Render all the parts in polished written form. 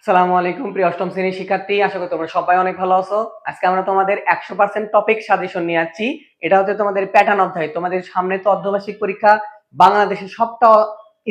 আসসালামু আলাইকুম প্রিয় অষ্টম শ্রেণীর শিক্ষার্থী, আশা করি তোমরা সবাই অনেক ভালো আছো। আজকে আমরা তোমাদের 100% টপিক সাজেশন নিয়ে আসছি। এটা হচ্ছে তোমাদের প্যাটার্ন অধ্যায়। তোমাদের সামনে তো অর্ধবার্ষিক পরীক্ষা, বাংলাদেশের সবটা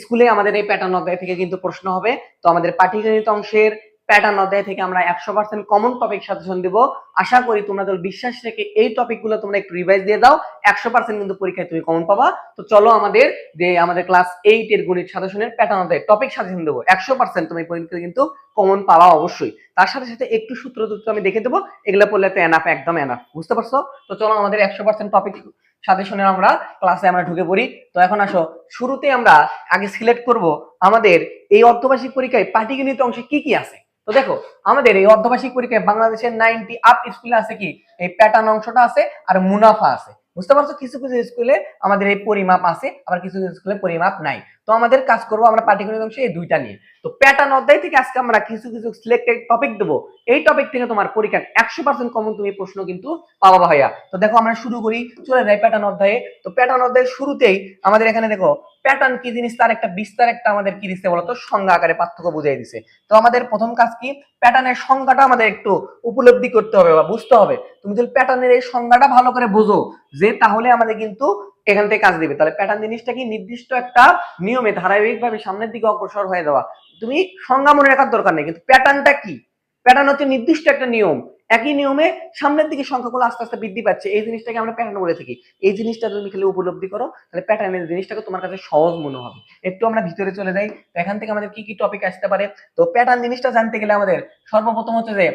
স্কুলে আমাদের এই প্যাটার্ন অধ্যায় থেকে কিন্তু প্রশ্ন হবে। তো আমাদের পাটিগণিত অংশের প্যাটার্ন অধ্যায় থেকে আমরা 100% কমন টপিক সাজেশন দিব। আশা করি তোমরা যদি বিশ্বাস রেখে এই টপিকগুলো তোমরা একটু রিভাইজ দিয়ে দাও, 100% কিন্তু পরীক্ষায় তুমি কমন পাবা। তো চলো আমাদের ক্লাস 8 এর গণিত সাজেশনের প্যাটার্ন অধ্যায় টপিক সাজেশন দেবো। 100% তুমি পরীক্ষায় কিন্তু কমন পাওয়া অবশ্যই। তার সাথে সাথে একটু সূত্র আমি দেখে দেবো, এগুলো পড়লে তো এনাফ, একদম এনাফ, বুঝতে পারছো? তো চলো আমাদের 100% টপিক সাজেশনের আমরা ক্লাসে আমরা ঢুকে পড়ি। তো এখন আসো, শুরুতে আমরা আগে সিলেক্ট করব আমাদের এই অর্ধবার্ষিক পরীক্ষায় পাটিগণিত অংশে কি কি আছে। তো দেখো, আমাদের এই অর্ধবার্ষিক পরীক্ষায় বাংলাদেশের 90 আপ স্কুলে আছে কি এই প্যাটার্ন অংশটা আছে আর মুনাফা আছে, বুঝতে পারছো? কিছু কিছু স্কুলে আমাদের এই পরিমাপ আছে, আবার কিছু কিছু স্কুলে পরিমাপ নাই। তো আমাদের কাজ করব আমরা পাটিগণিত অংশে এই দুইটা নিয়ে। তো প্যাটার্ন অধ্যায় থেকে আজকে আমরা কিছু কিছু সিলেক্টেড টপিক দেবো। এই টপিক থেকে তোমার পরীক্ষার 100% কমন তুমি প্রশ্ন কিন্তু পাবা ভাইয়া। তো দেখো আমরা শুরু করি, চলে যাই প্যাটার্ন অধ্যায়ে। তো প্যাটার্ন অধ্যায়ের শুরুতেই আমাদের এখানে দেখো প্যাটার্ন কি জিনিস তার একটা বিস্তার একটা আমাদের কি দিচ্ছে বলতো, সংজ্ঞা আকারে পার্থক্য বুঝিয়ে দিছে। তো আমাদের প্রথম কাজ কি, প্যাটার্নের সংজ্ঞাটা আমাদের একটু উপলব্ধি করতে হবে বা বুঝতে হবে। তুমি যদি প্যাটার্নের এই সংজ্ঞাটা ভালো করে বোঝো, যে তাহলে আমাদের কিন্তু এখান থেকে কাজ দিবে। তাহলে প্যাটার্ন জিনিসটা কি, নির্দিষ্ট একটা নিয়মে ধারাবাহিকভাবে সামনের দিকে অগ্রসর হয়ে যাওয়া। তুমি সংজ্ঞা মনে রাখার দরকার নেই, কিন্তু প্যাটার্নটা কি, প্যাটার্ন হচ্ছে নির্দিষ্ট একটা নিয়ম, একই নিয়মে সামনের দিকে সংখ্যাগুলো আস্তে আস্তে বৃদ্ধি পাচ্ছে, এই জিনিসটাকে আমরা প্যাটার্ন বলে থাকি। এই জিনিসটা তুমি খালি উপলব্ধি করো, তাহলে প্যাটার্নের জিনিসটাকে তোমার কাছে সহজ মনে হবে। একটু আমরা ভিতরে চলে যাই, তো এখান থেকে আমাদের কি কি টপিক আসতে পারে। তো প্যাটার্ন জিনিসটা জানতে গেলে আমাদের সর্বপ্রথম হচ্ছে যে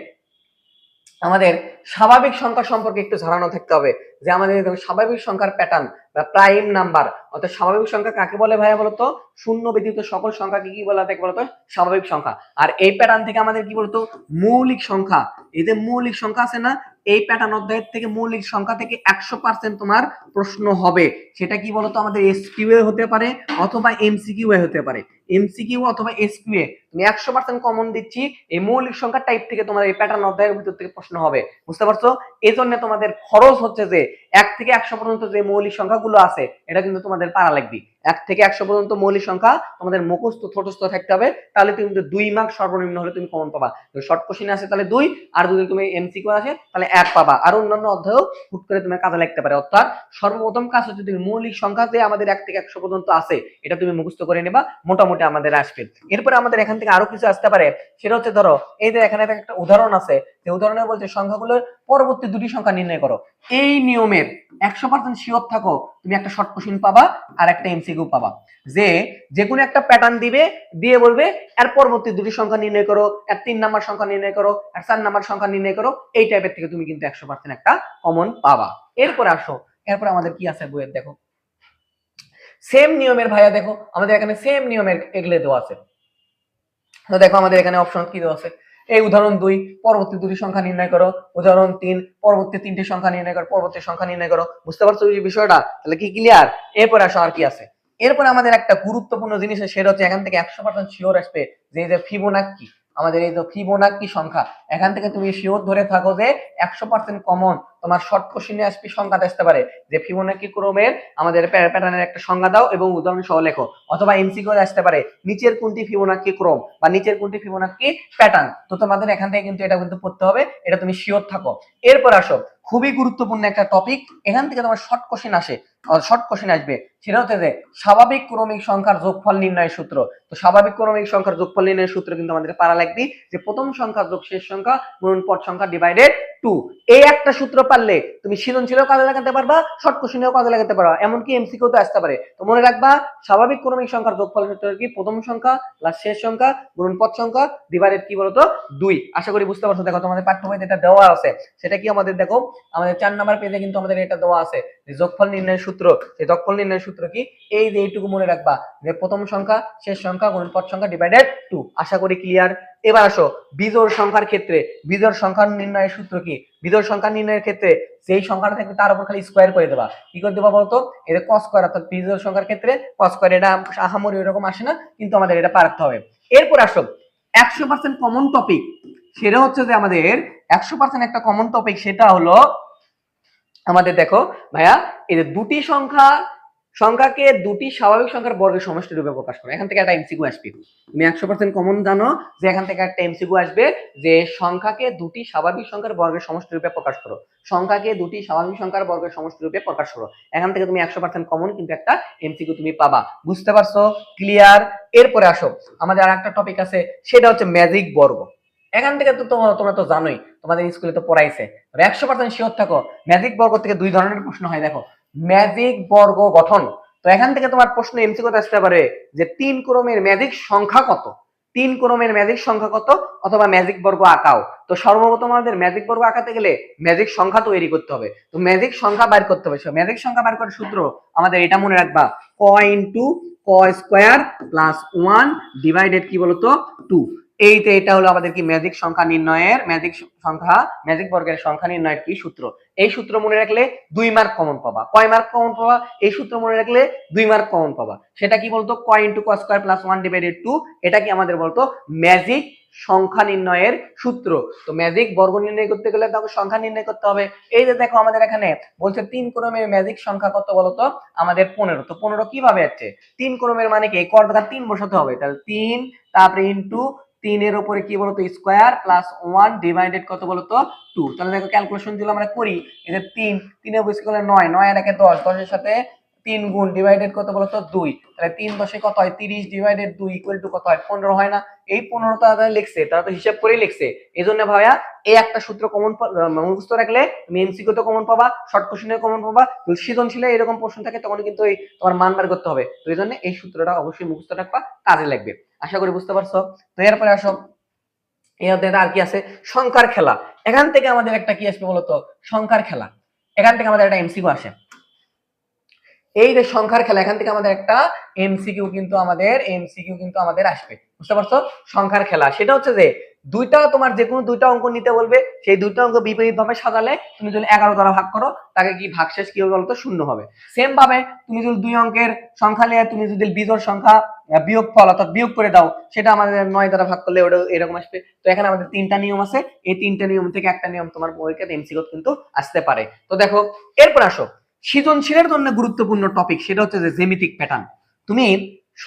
আমাদের স্বাভাবিক সংখ্যা সম্পর্কে একটু ধারণা থাকতে হবে। যে আমাদের স্বাভাবিক সংখ্যার প্যাটার্ন বা প্রাইম নাম্বার, অর্থাৎ স্বাভাবিক সংখ্যা কাকে বলে ভাইয়া বলতো? শূন্য ব্যতীত সকল সংখ্যাকে কি বলা থাকে বলতো? স্বাভাবিক সংখ্যা। আর এই প্যাটার্ন থেকে আমাদের কি বলতো, মৌলিক সংখ্যা, এই যে মৌলিক সংখ্যা আছে না, এই প্যাটার্ন অধ্যায়ের থেকে মৌলিক সংখ্যা থেকে 100% তোমার প্রশ্ন হবে। সেটা কি বলতো, আমাদের এসকিউ এ হতে পারে অথবা এমসিকিউ এ হতে পারে। এমসিকিউ অথবা এসকিউ এ তুমি 100% কমন দিচ্ছি, এই মৌলিক সংখ্যা টাইপ থেকে তোমার এই প্যাটার্ন অধ্যায়ের ভিতর থেকে প্রশ্ন হবে, বুঝতে পারছো? এই জন্য তোমাদের খরচ হচ্ছে যে 1 থেকে 100 পর্যন্ত যে মৌলিক সংখ্যাগুলো আছে এটা কিন্তু তোমাদের পারা লাগবে। 1 থেকে 100 পর্যন্ত মৌলিক সংখ্যা তোমাদের মুখস্থ ঠোঁটস্থ থাকতে হবে, তাহলে তুমি 2 মার্ক সর্বনিম্ন হলে তুমি কমন পাবা। যদি শর্ট কোশ্চেন আসে তাহলে 2, আর যদি তুমি এমসিকিউ আসে তাহলে 1 পাবা। আর অন্যান্য অধ্যায়ও হুট করে তোমার কাজে লাগতে পারে। অর্থাৎ সর্বপ্রথম কাজ হচ্ছে তুমি মৌলিক সংখ্যা যে আমাদের 1 থেকে 100 পর্যন্ত আছে এটা তুমি মুখস্থ করে নেবা, মোটামুটি আমাদের আসবে। এরপরে আমাদের এখান থেকে আরো কিছু আসতে পারে, সেটা হচ্ছে ধরো এই যে এখানে একটা উদাহরণ আছে, যে উদাহরণে বলছে সংখ্যাগুলোর পরবর্তী দুটি সংখ্যা নির্ণয় করো। এই নিয়মের 100% শিওর থাকো, তুমি একটা শর্ট কোশ্চেন পাবা আর একটা এমসিকিউ পাবা। যে যে কোনো একটা প্যাটার্ন দিবে, দিয়ে বলবে এর পরবর্তী দুটি সংখ্যা নির্ণয় করো, এর 3 নাম্বার সংখ্যা নির্ণয় করো, এর 4 নাম্বার সংখ্যা নির্ণয় করো। এই টাইপের থেকে তুমি কিন্তু 100% একটা কমন পাবা। এরপর আসো, এরপর আমাদের কি আছে বইয়ের, দেখো সেম নিয়মের ভাইয়া, দেখো আমাদের এখানে সেম নিয়মের এগুলো দেওয়া আছে। তো দেখো আমাদের এখানে অপশন কি দেওয়া আছে, এই উদাহরণ 2 পরবর্তী দুটি সংখ্যা নির্ণয় করো, উদাহরণ 3 পরবর্তী তিনটি সংখ্যা নির্ণয় করো, পরবর্তী সংখ্যা নির্ণয় করো। বুঝতে পারছো এই বিষয়টা? তাহলে কি ক্লিয়ার? এরপর আসো আর কি আছে। এরপর আমাদের একটা গুরুত্বপূর্ণ জিনিস সেটা হচ্ছে এখান থেকে 100% শিওর আসবে যে এই যে ফিবোনাক্কি, আমাদের এই যে ফিবোনাক্কি সংখ্যা, এখান থেকে তুমি শিওর ধরে থাকো যে 100% কমন তোমার শর্ট কোশ্চেনে আসবে সংখ্যা আসতে পারে যে ফিবোনাক্কি ক্রমের আমাদের প্যাটার্নের একটা সংজ্ঞা দাও এবং উদাহরণ সহ লেখো। অথবা এমসিকিউ আসতে পারে নিচের কোনটি ফিবোনাক্কি ক্রম বা নিচের কোনটি ফিবোনাক্কি প্যাটার্ন। তো তোমাদের এখান থেকে কিন্তু এটা কিন্তু পড়তে হবে, এটা তুমি শিওর থাকো। এরপর আসো, খুবই গুরুত্বপূর্ণ একটা টপিক, এখান থেকে তোমার শর্ট কোশ্চেন আসে, শর্ট কোশ্চেন আসবে, সেটা হচ্ছে যে স্বাভাবিক ক্রমিক সংখ্যার যোগফল নির্ণয়ের সূত্র। তো স্বাভাবিক ক্রমিক সংখ্যার যোগফল নির্ণয়ের সূত্র কিন্তু আমাদের পারা লাগবে, যে প্রথম সংখ্যা যোগ শেষ সংখ্যা গুণন পদ সংখ্যা ডিভাইডেড 2। এই একটা সূত্র পারলে তুমি সৃজনশীলেও কাজে লাগাতে পারবা, শর্ট কোশ্চেনেও কাজে লাগাতে পারবা, এমনকি এমসিকিউ তে আসতে পারে। তো মনে রাখবা, স্বাভাবিক ক্রমিক সংখ্যার যোগফল সূত্র কি, প্রথম সংখ্যা প্লাস শেষ সংখ্যা গুণন পদ সংখ্যা ডিভাইডেড কি বলতো 2। আশা করি বুঝতে পারছো। দেখো তোমাদের পাঠ্য বইতে এটা দেওয়া আছে, সেটা কি আমাদের দেখো আমাদের 4 নাম্বার পেজে কিন্তু আমাদের এটা দেওয়া আছে যে যোগফল নির্ণয়ের সূত্র। এই যোগফল নির্ণয়ের সূত্র কি, এই যে এইটুকু মনে রাখবা, যে প্রথম সংখ্যা শেষ সংখ্যা গুণন পদ সংখ্যা ডিভাইডেড 2। আশা করি ক্লিয়ার। এবার আসো বিজোড় সংখ্যার ক্ষেত্রে, বিজোড় সংখ্যা নির্ণয়ের সূত্র কি, বিজোড় সংখ্যা নির্ণয়ের ক্ষেত্রে যেই সংখ্যাটা থাকবে তার উপর খালি স্কয়ার করে দেবা। কি করে দেবা বলতো, এটা cos স্কয়ার, অর্থাৎ বিজোড় সংখ্যার ক্ষেত্রে cos স্কয়ার, এটা আহামরি এরকম আসে না, কিন্তু আমাদের এটা পারতে হবে। এরপর আসো 100% কমন টপিক, সেটা হচ্ছে যে আমাদের 100% একটা কমন টপিক, সেটা হলো আমাদের দেখো ভাইয়া এই যে দুটি সংখ্যা সংখ্যাকে দুটি স্বাভাবিক সংখ্যার বর্গের সমষ্টি রূপে প্রকাশ করো। এখান থেকে একটা এমসিকিউ আসবে, তুমি 100% কমন জানো যে এখান থেকে একটা এমসিকিউ আসবে যে সংখ্যাকে দুটি স্বাভাবিক সংখ্যার বর্গের সমষ্টি রূপে প্রকাশ করো। সংখ্যাকে দুটি স্বাভাবিক সংখ্যার বর্গের সমষ্টি রূপে প্রকাশ করো। এখান থেকে তুমি 100% কমন কিন্তু একটা এমসিকিউ তুমি পাবা। বুঝতে পারছো? ক্লিয়ার? এরপরে আসো, আমাদের আর একটা টপিক আছে, সেটা হচ্ছে ম্যাজিক বর্গ। এখান থেকে তো তোমরা তো জানোই, তোমাদের স্কুলে তো পড়াইছে। 100% শিওর থাকো, ম্যাজিক বর্গ থেকে দুই ধরনের প্রশ্ন হয়। দেখো, ম্যাজিক বর্গ গঠন। তো এখান থেকে তোমার প্রশ্ন এমসিকিউ আসতে পারে যে 3 ক্রমের ম্যাজিক সংখ্যা কত, 3 ক্রমের ম্যাজিক সংখ্যা কত, অথবা ম্যাজিক বর্গ আঁকাও। তো সর্বপ্রথম আমাদের ম্যাজিক বর্গ আঁকাতে গেলে ম্যাজিক সংখ্যা তৈরি করতে হবে। তো ম্যাজিক সংখ্যা বের করতে হবে। ম্যাজিক সংখ্যা বের করার সূত্র আমাদের এটা মনে রাখবা, ক ইনটু ক স্কয়ার প্লাস 1 ডিভাইডেড কি বলতো 2। এটা হলো আমাদের কি ম্যাজিক সংখ্যা নির্ণয়ের, ম্যাজিক বর্গের সংখ্যা নির্ণয়ের কি সূত্র। এই সূত্র মনে রাখলে 2 মার্ক কমন পাবা। কয় মার্ক কমন পাবা? এই সূত্র মনে রাখলে 2 মার্ক কমন পাবা। সেটা কি বলতো? ক ইনটু ক স্কয়ার প্লাস 1 ডিভাইডেড 2। এটা কি আমাদের বলতো ম্যাজিক সংখ্যা নির্ণয়ের সূত্র। তো ম্যাজিক বর্গ নির্ণয় করতে গেলে তাকে সংখ্যা নির্ণয় করতে হবে। এই যে দেখো, আমাদের এখানে বলছে 3 ক্রমের ম্যাজিক সংখ্যা কত বলতো? আমাদের 15। তো 15 কিভাবে আছে? 3 ক্রমের মানে কি, কর দরকার 3 বসাতে হবে। তাহলে 3 তারপরে ইনটু 3 এর উপরে কি বলতো স্কয়ার প্লাস 1 ডিভাইডেড কত বলতো 2। তাহলে দেখো ক্যালকুলেশন গুলো আমরা করি, এই যে 3 এর উপর স্কয়ার 9, 9 এর একে 10, 10 এর সাথে 3 গুণ ডিভাইডেড কত বলতো 2। তাহলে 3 10 কত হয়? 30 ডিভাইডেড 2 ইকুয়াল টু কত হয়? 15 হয় না? এই 15 তারা লিখছে, তারা তো হিসাব করেই লিখছে। এইজন্য ভাইয়া এই একটা সূত্র কমন মুখস্থ রাখলে তুমি এমসিকিউ তো কমন পাবা, শর্ট কোশ্চেনে কমন পাবা, সৃজনশীলে এরকম প্রশ্ন থাকে তখন কিন্তু এই তোমার মান বার করতে হবে। তো এইজন্য এই সূত্রটা অবশ্যই মুখস্থ রাখবা, কাজে লাগবে। আশা করি বুঝতে পারছো। তো এরপরে আসো, আর কি আছে? সংখ্যার খেলা। এখান থেকে আমাদের একটা কি আসবে বলতো? সংখ্যার খেলা। এখান থেকে আমাদের একটা এমসিকিউ আসে। এই যে সংখ্যার খেলা, এখান থেকে আমাদের একটা এমসিকিউ কিন্তু আমাদের আসবে। বুঝতে পারছো? সংখ্যার খেলা সেটা হচ্ছে যে তোমার যে কোনো দুইটা অঙ্ক নিতে বলবে, সেই দুইটা অঙ্ক বিপরীত ভাবে সাজালে তুমি যদি 11 দ্বারা ভাগ করো, তাকে কি ভাগশেষ কি হবে বলতো? শূন্য হবে। সেম ভাবে তুমি যদি দুই অঙ্কের সংখ্যা নিয়ে তুমি যদি বিজোড় সংখ্যা বিয়োগ ফল অর্থাৎ বিয়োগ করে দাও, সেটা আমাদের 9 দ্বারা ভাগ করলে ওটা এরকম আসবে। তো এখানে আমাদের 3টা নিয়ম আছে, এই 3টা নিয়ম থেকে একটা নিয়ম তোমার পরীক্ষাতে এমসিকিউ কিন্তু আসতে পারে। তো দেখো, এরপর আসো সৃজনশীলের জন্য গুরুত্বপূর্ণ টপিক, সেটা হচ্ছে যে জ্যামিতিক প্যাটার্ন। তুমি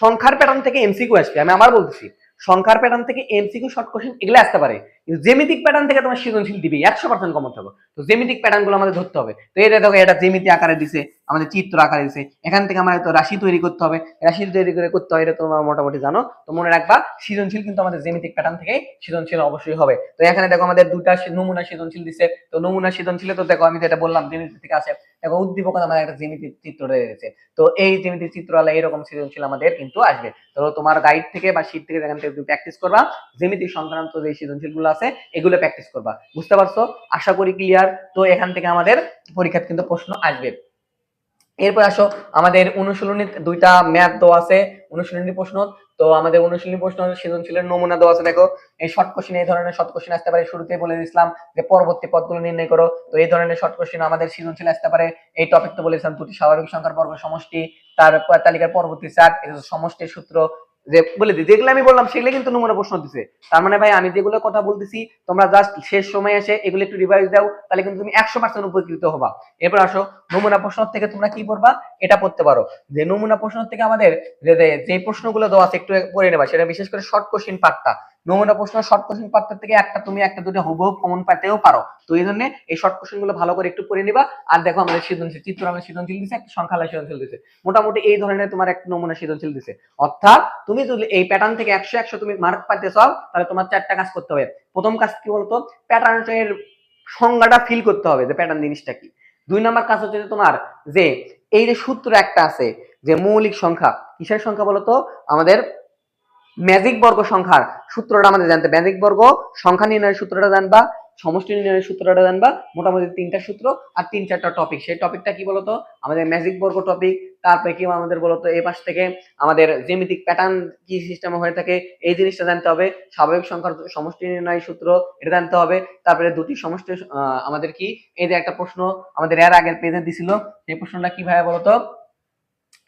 সংখ্যার প্যাটার্ন থেকে এমসিকিউ আসবে, আমি আবার বলতেছি, সংখ্যার প্যাটার্ন থেকে এমসিকিউ শর্ট কোশ্চেন এগুলো আসতে পারে, কিন্তু জ্যামিতিক প্যাটার্ন থেকে তোমার সৃজনশীল দিবে 100% কমন থাকবে। তো জ্যামিতিক প্যাটার্ন গুলো আমাদের ধরতে হবে। তো এটা দেখো, এটা জ্যামিতি আকারে দিছে, আমাদের চিত্র আকারে দিছে। এখান থেকে আমাদের তো রাশি তৈরি করতে হবে, রাশি তৈরি করে করতে হয়, এটা তোমরা মোটামুটি জানো। তো মনে রাখবা, সৃজনশীল কিন্তু আমাদের জ্যামিতিক প্যাটার্ন থেকে সৃজনশীল অবশ্যই হবে। তো এখানে দেখো আমাদের দুটা নমুনা সৃজনশীল দিছে। তো নমুনা সৃজনশীলে তো দেখো, আমি যেটা বললাম জ্যামিতি থেকে আসে, দেখো উদ্দীপক আমার একটা জ্যামিতিক চিত্র রয়েছে। তো এই জ্যামিতিক চিত্র আলা এরকম সৃজনশীল আমাদের কিন্তু আসবে। তো তোমার গাইড থেকে বা শীট থেকে যেখান থেকে তুমি প্র্যাকটিস করবা, জ্যামিতি সংক্রান্ত যে সৃজনশীল গুলো আছে এগুলো প্র্যাকটিস করবা। বুঝতে পারছো? আশা করি ক্লিয়ার। তো এখান থেকে আমাদের পরীক্ষাতে কিন্তু প্রশ্ন আসবে। এরপর আসো, আমাদের অনুশীলনী দুইটা ম্যাথ দেওয়া আছে, অনুশীলনী প্রশ্ন। তো আমাদের অনুশীলনী প্রশ্ন সৃজনশীলের নমুনা দেওয়া আছে। দেখো, এই শর্ট কোশ্চেন, এই ধরনের শর্ট কোশ্চেন আসতে পারে। শুরুতেই বলে দিয়েছিলাম যে পরবর্তী পদগুলো নির্ণয় করো। তো এই ধরনের শর্ট কোশ্চেন আমাদের সৃজনশীল আসতে পারে। এই টপিক তো বলেছিলাম, দুটি স্বাভাবিক সংখ্যার বর্গ সমষ্টি, তারপর তালিকার পরবর্তী চার্ট, সমষ্টির সূত্র যে বলে দিই, যেগুলো আমি বললাম সেগুলো কিন্তু নমুনা প্রশ্ন দিছে। তার মানে ভাই, আমি যেগুলো কথা বলতেছি তোমরা জাস্ট শেষ সময় এসে এগুলো একটু রিভাইজ দাও, তাহলে কিন্তু তুমি 100% উপকৃত হবা। এরপর আসো, নমুনা প্রশ্ন থেকে তোমরা কি পড়বা এটা পড়তে পারো। যে নমুনা প্রশ্ন থেকে আমাদের যে প্রশ্নগুলো দেওয়া আছে একটু পড়ে নেবা, সেটা বিশেষ করে শর্ট কোশ্চেন পার্টটা। নমুনা প্রশ্ন শর্ট কোশ্চেন পার্টটা থেকে একটা দুটো হুবহু কমন পাতেও পারো। তো এই জন্য এই শর্ট কোশ্চেন গুলো ভালো করে একটু পড়ে নিবা। আর দেখো, আমাদের সৃজনশীল চিত্র, আমাদের সৃজনশীল দিছে, একটা সংখ্যালয় সৃজনশীল দিছে, মোটামুটি এই ধরনের তোমার একটা নমুনা সৃজনশীল দিছে। অর্থাৎ তুমি যদি এই প্যাটার্ন থেকে 100 তুমি মার্ক পাইতে চাও, তাহলে তোমার 4টা কাজ করতে হবে। প্রথম কাজ কি বলতো? প্যাটার্নের সংজ্ঞাটা ফিল করতে হবে যে প্যাটার্ন জিনিসটা কি। 2 নাম্বার কাজ হচ্ছে তোমার যে এই যে সূত্র একটা আছে, যে মৌলিক সংখ্যা, কিসের সংখ্যা বলতো? আমাদের ম্যাজিক বর্গ সংখ্যার সূত্রটা আমাদের জানতে, ম্যাজিক বর্গ সংখ্যা নির্ণয়ের সূত্রটা জানবা, সমষ্টি নির্ণয়ের সূত্রটা জানবা, মোটামুটি 3টা সূত্র আর 3-4টা টপিক। সেই টপিকটা কি বলতো? আমাদের ম্যাজিক বর্গ টপিক। তারপরে কি আমাদের বলতো, এই পাশ থেকে আমাদের জ্যামিতিক প্যাটার্ন কি সিস্টেমে হয়ে থাকে এই জিনিসটা জানতে হবে, স্বাভাবিক সংখ্যার সমষ্টি নির্ণয় সূত্র এটা জানতে হবে। তারপরে দুটি সমষ্টি আমাদের কি, এই যে একটা প্রশ্ন আমাদের এর আগের পেজে দিছিল, সেই প্রশ্নটা কি ভাবে বলতো,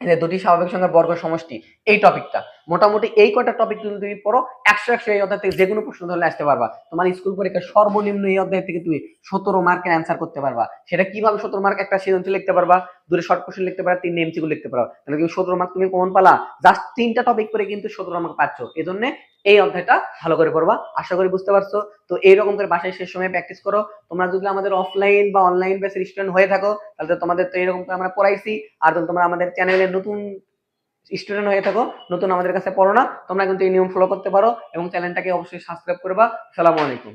যে দুটি স্বাভাবিক সংখ্যার বর্গ সমষ্টি, এই টপিকটা। মোটামুটি এই কয়টা টপিক তুমি পড়ো, 100 এই অধ্যায় থেকে যে কোনো প্রশ্ন ধরলে আসতে পারবা। তোমার স্কুল পরীক্ষা সর্বনিম্ন এই অধ্যায় থেকে তুমি 17 মার্কের অ্যান্সার করতে পারবা। সেটা কিভাবে 17 মার্ক? একটা সৃজনশীল লিখতে পারবা, দুটো শর্ট কোশ্চেন লিখতে পারবা, 3 এমসিকিউ লিখতে পারবা, তাহলে তুমি 17 মার্ক তুমি কমন পালা। জাস্ট 3টা টপিক করে কিন্তু 17 মার্ক পাচ্ছ। এজন্য এই অধ্যায়টা ভালো করে পড়বা। আশা করি বুঝতে পারছো। তো এইরকম করে বাসায় শেষ সময় প্র্যাকটিস করো। তোমরা যদি আমাদের অফলাইন বা অনলাইন বেসের স্টুডেন্ট হয়ে থাকো, তাহলে তো তোমাদের তো এরকম করে আমরা পড়াইছি। আর যদি তোমরা আমাদের চ্যানেলের নতুন স্টুডেন্ট হয়ে থাকো, নতুন আমাদের কাছে পড়ো না, তোমরা কিন্তু এই নিয়ম ফলো করতে পারো এবং চ্যানেলটাকে অবশ্যই সাবস্ক্রাইব করবা। আসসালামু আলাইকুম।